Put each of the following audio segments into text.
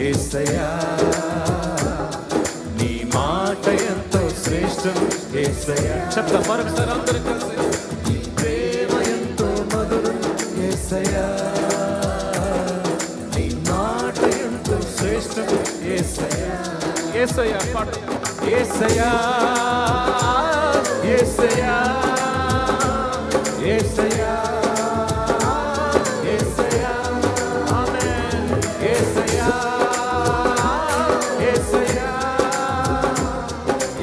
యేసయ్యా నీ మాట ఎంతో శ్రేష్టం యేసయ్యా. చెప్తాం మరొకసారి అందరూ కలిసి. నీ ప్రేమ ఎంతో మధురం యేసయ్యా నీ మాట ఎంతో శ్రేష్టం యేసయ్యా. యేసయ్యా పాట. యేసయ్యా యేసయ్యా యేసయ్యా యేసయ్యా ఆమేన్. యేసయ్యా యేసయ్యా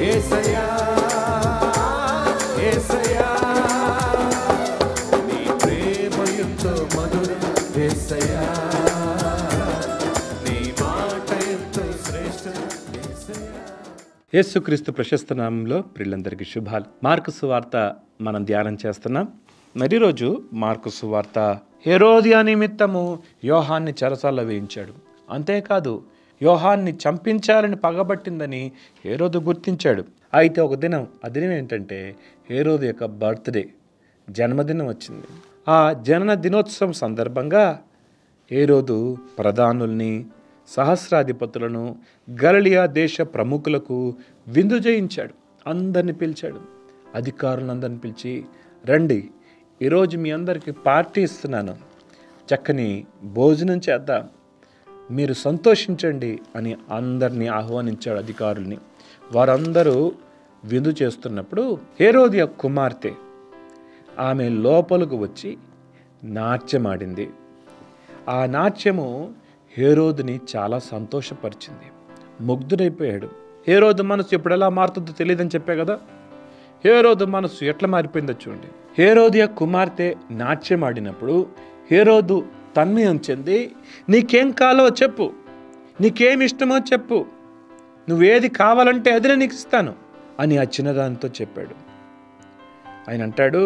యేసయ్యా యేసయ్యా నీ ప్రేమ ఎంతో మధురం యేసయ్యా నీ మాట ఎంతో శ్రేష్టం యేసయ్యా. యేసుక్రీస్తు ప్రశస్త నామంలో ప్రియులందరికీ శుభాలు. మార్కు సువార్త మనం ధ్యానం చేస్తున్నాం. మరి రోజు మార్కు సువార్త హేరోదియా నిమిత్తము యోహాన్ని చెరసాల్లో వేయించాడు. అంతేకాదు యోహాన్ని చంపించాలని పగబట్టిందని హేరోదు గుర్తించాడు. అయితే ఒక దినం, ఆ దినం ఏంటంటే హేరోదు యొక్క బర్త్డే, జన్మదినం వచ్చింది. ఆ జనన దినోత్సవం సందర్భంగా హేరోదు ప్రధానుల్ని, సహస్రాధిపతులను, గలిలయ దేశ ప్రముఖులకు విందు చేయించాడు. అందరిని పిలిచాడు. అధికారులందరిని పిలిచి, రండి, ఈరోజు మీ అందరికీ పార్టీ ఇస్తున్నాను, చక్కని భోజనం చేద్దాం, మీరు సంతోషించండి అని అందరినీ ఆహ్వానించాడు అధికారుల్ని. వారందరూ విందు చేస్తున్నప్పుడు హేరోదియ కుమార్తె ఆమె లోపలకు వచ్చి నాట్యమాడింది. ఆ నాట్యము హేరోదుని చాలా సంతోషపరిచింది. ముగ్ధుడైపోయాడు. హేరోదు మనసు ఎప్పుడు ఎలా మారుతుందో తెలియదని చెప్పే కదా. హేరోదు మనసు ఎట్లా మారిపోయిందో చూడండి. హేరోదియ కుమార్తె నాట్యమాడినప్పుడు హేరోదు తన్మయం చెంది, నీకేం కావాలో చెప్పు, నీకేమి ఇష్టమో చెప్పు, నువ్వేది కావాలంటే అదినే నీకు ఇస్తాను అని ఆ చిన్నదానితో చెప్పాడు. ఆయన అంటాడు,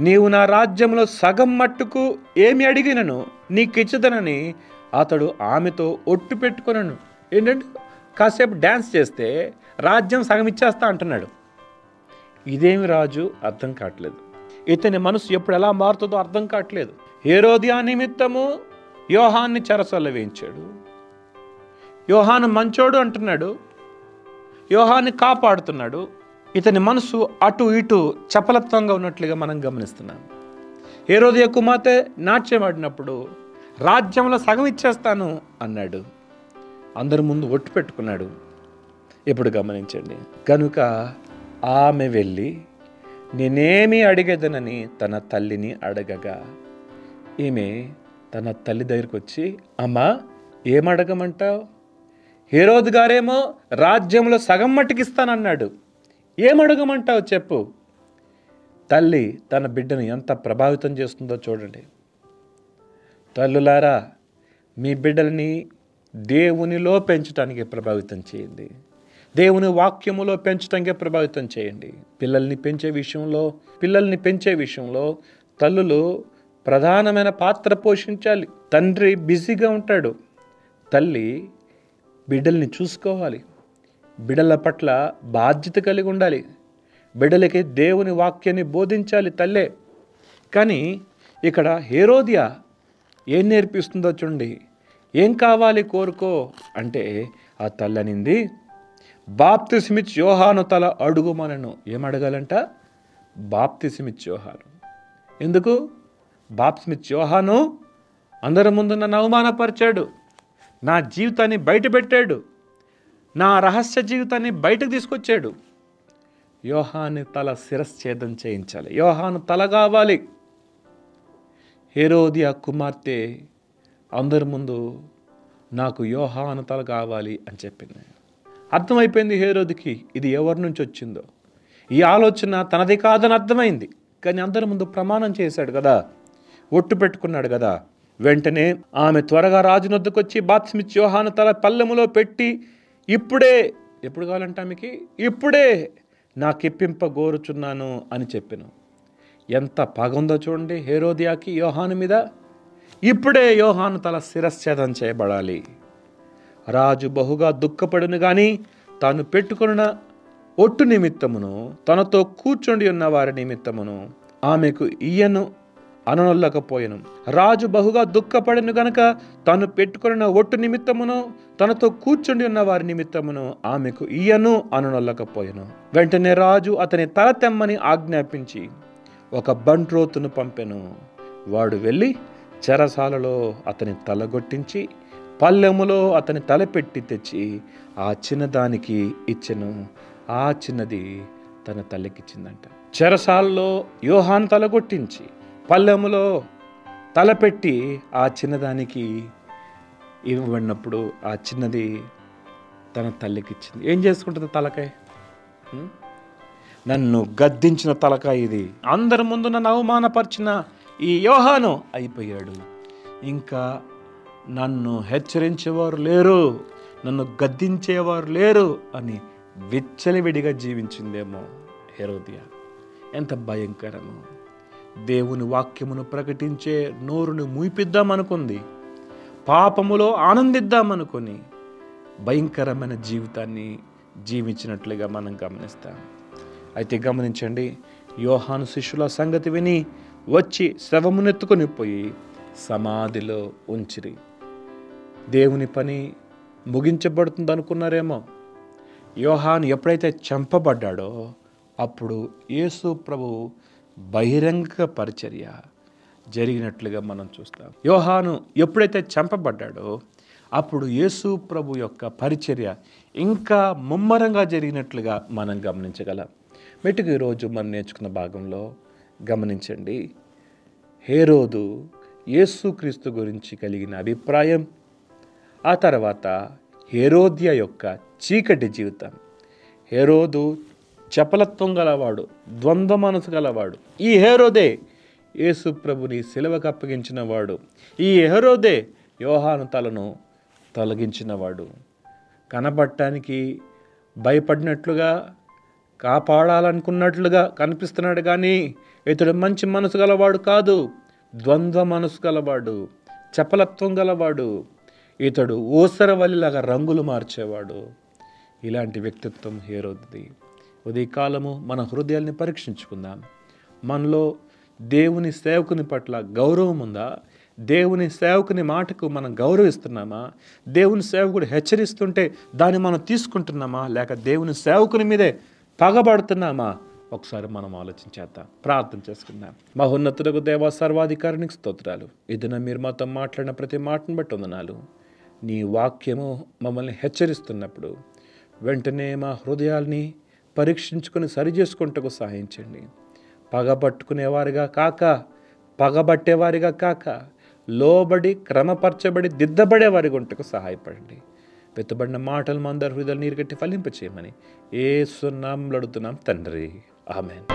నీవు నా రాజ్యంలో సగం మట్టుకు ఏమి అడిగినను నీకు ఇచ్చదనని అతడు ఆమెతో ఒట్టు పెట్టుకున్నాను. ఏంటంటే కాసేపు డ్యాన్స్ చేస్తే రాజ్యం సగం ఇచ్చేస్తా అంటున్నాడు. ఇదేమి రాజు అర్థం కావట్లేదు. ఇతని మనసు ఎప్పుడు ఎలా మారుతుందో అర్థం కావట్లేదు. హేరోదియా నిమిత్తము యోహాన్ని చెరసాల్లో వేయించాడు. యోహాను మంచోడు అంటున్నాడు, యోహాన్ని కాపాడుతున్నాడు. ఇతని మనసు అటు ఇటు చపలత్వంగా ఉన్నట్లుగా మనం గమనిస్తున్నాం. హేరోదియా కుమార్తె నాట్యమాడినప్పుడు రాజ్యంలో సగం ఇచ్చేస్తాను అన్నాడు. అందరి ముందు ఒట్టు పెట్టుకున్నాడు. ఇప్పుడు గమనించండి. కనుక ఆమె వెళ్ళి నేనేమి అడిగేదనని తన తల్లిని అడగగా, ఈమె తన తల్లి దగ్గరికి వచ్చి, అమ్మా ఏమడగమంటావు? హేరోదు గారేమో రాజ్యంలో సగం మట్టుకిస్తానన్నాడు, ఏమడగమంటావు చెప్పు. తల్లి తన బిడ్డను ఎంత ప్రభావితం చేస్తుందో చూడండి. తల్లులారా, మీ బిడ్డల్ని దేవునిలో పెంచడానికి ప్రభావితం చేయండి. దేవుని వాక్యములో పెంచడానికే ప్రభావితం చేయండి. పిల్లల్ని పెంచే విషయంలో తల్లులు ప్రధానమైన పాత్ర పోషించాలి. తండ్రి బిజీగా ఉంటాడు, తల్లి బిడ్డల్ని చూసుకోవాలి, బిడ్డల పట్ల బాధ్యత కలిగి ఉండాలి, బిడ్డలకి దేవుని వాక్యాన్ని బోధించాలి తల్లే. కానీ ఇక్కడ హేరోదియా ఏం నేర్పిస్తుందో చూడండి. ఏం కావాలి కోరుకో అంటే ఆ తల్లి అనింది, బాప్తిస్మిచ్ యోహాను తల అడుగుమనను. ఏం అడగాలంట? బాప్తిస్మిచ్ యోహాను. ఎందుకు? బాప్తిస్మిచ్ యోహాను అందరి ముందు నన్ను అవమానపరిచాడు, నా జీవితాన్ని బయట పెట్టాడు, నా రహస్య జీవితాన్ని బయటకు తీసుకొచ్చాడు. యోహాను తల శిరశ్ఛేదం చేయించాలి, యోహాను తల కావాలి. హేరోదియా కుమార్తె అందరి ముందు నాకు యోహాను తల కావాలి అని చెప్పింది. అర్థమైపోయింది హేరోదుకి ఇది ఎవరి నుంచి వచ్చిందో. ఈ ఆలోచన తనది కాదని అర్థమైంది. కానీ అందరి ముందు ప్రమాణం చేశాడు కదా, ఒట్టు పెట్టుకున్నాడు కదా. వెంటనే ఆమె త్వరగా రాజునొద్దకు వచ్చి బాప్తిస్మిచ్ యోహాను తల పల్లెములో పెట్టి, ఎప్పుడు కావాలంటే ఆమెకి ఇప్పుడే నాకిప్పింప గోరుచున్నాను అని చెప్పాను. ఎంత పగుందో చూడండి హేరోదియాకి యోహాను మీద. ఇప్పుడే యోహాను తల శిరశ్ఛేదం చేయబడాలి. రాజు బహుగా దుఃఖపడును గాని తాను పెట్టుకున్న ఒట్టు నిమిత్తమును తనతో కూర్చొని ఉన్న వారి నిమిత్తమును ఆమెకు ఇయ్యను అననొల్లకపోయెను. రాజు బహుగా దుఃఖపడెను గనక తాను పెట్టుకొనిన ఒట్టు నిమిత్తమును తనతో కూర్చుండి ఉన్న వారి నిమిత్తమును ఆమెకు ఇయ్యను అననొల్లకపోయెను. వెంటనే రాజు అతని తల తెమ్మని ఆజ్ఞాపించి ఒక బంట్రోతును పంపెను. వాడు వెళ్ళి చెరసాలలో అతని తలగొట్టించి పల్లెములో అతని తలపెట్టి తెచ్చి ఆ చిన్నదానికి ఇచ్చెను. ఆ చిన్నది తన తల్లికిచ్చిందంట. చెరసాలలో యోహాను తలగొట్టించి పల్లెములో తలపెట్టి ఆ చిన్నదానికి ఇవ్వబడినప్పుడు ఆ చిన్నది తన తల్లికిచ్చింది. ఏం చేసుకుంటుంది తలకాయ? నన్ను గద్దించిన తలకాయ ఇది. అందరి ముందు నన్ను అవమానపరిచిన ఈ యోహాను అయిపోయాడు. ఇంకా నన్ను హెచ్చరించేవారు లేరు, నన్ను గద్దించేవారు లేరు అని విచ్చలవిడిగా జీవించిందేమో హెరోదియా. ఎంత భయంకరము! దేవుని వాక్యమును ప్రకటించే నోరును మూయిపిద్దామనుకుంది, పాపములో ఆనందిద్దామనుకొని భయంకరమైన జీవితాన్ని జీవించినట్లుగా మనం గమనిస్తాం. అయితే గమనించండి, యోహాను శిష్యుల సంగతి విని వచ్చి శవమునెత్తుకొని పోయి సమాధిలో ఉంచిరి. దేవుని పని ముగించబడుతుంది అనుకున్నారేమో. యోహాను ఎప్పుడైతే చంపబడ్డాడో అప్పుడు యేసు ప్రభు బహిరంగ పరిచర్య జరిగినట్లుగా మనం చూస్తాం. యోహాను ఎప్పుడైతే చంపబడ్డాడో అప్పుడు యేసు ప్రభు యొక్క పరిచర్య ఇంకా ముమ్మరంగా జరిగినట్లుగా మనం గమనించగలం. మెట్టుకు ఈరోజు మనం నేర్చుకున్న భాగంలో గమనించండి, హేరోదు యేసుక్రీస్తు గురించి కలిగిన అభిప్రాయం, ఆ తర్వాత హేరోద్య యొక్క చీకటి జీవితం. హేరోదు చపలత్వం గలవాడు, ద్వంద్వ మనసు గలవాడు. ఈ హేరోదే యేసు ప్రభుని సిలువకు అప్పగించిన వాడు. ఈ హేరోదే యోహాను తలను తొలగించినవాడు. కనబడటానికి భయపడినట్లుగా, కాపాడాలనుకున్నట్లుగా కనిపిస్తున్నాడు, కానీ ఇతడు మంచి మనసు గలవాడు కాదు. ద్వంద్వ మనసు గలవాడు, చపలత్వం గలవాడు. ఇతడు ఊసరవల్లిలాగా రంగులు మార్చేవాడు. ఇలాంటి వ్యక్తిత్వం హేరోదుది. ఉదయకాలము మన హృదయాల్ని పరీక్షించుకుందాం. మనలో దేవుని సేవకుని పట్ల గౌరవం ఉందా? దేవుని సేవకుని మాటకు మనం గౌరవిస్తున్నామా? దేవుని సేవకుడు హెచ్చరిస్తుంటే దాన్ని మనం తీసుకుంటున్నామా? లేక దేవుని సేవకుని మీదే పగబడుతున్నామా? ఒకసారి మనం ఆలోచించేద్దాం, ప్రార్థన చేసుకుందాం. మహోన్నతుడకు దేవ సర్వాధికారానికి స్తోత్రాలు. ఇదిన మీరు మాతో మాట్లాడిన ప్రతి మాటను బట్టి వందనాలు. నీ వాక్యము మమ్మల్ని హెచ్చరిస్తున్నప్పుడు వెంటనే మా హృదయాల్ని పరీక్షించుకొని సరిచేసుకుంటకు సహాయించండి. పగబట్టుకునేవారిగా కాక, పగబట్టేవారిగా కాక, లోబడి క్రమపరచబడి దిద్దబడేవారి గుంటకు సహాయపడండి. వెతుబడిన మాటలు మా అందరి హృదయాలు నీరు కట్టి ఫలింపచేయమని యేసు నామములో అడుగుతున్నాం తండ్రి, ఆమేన్.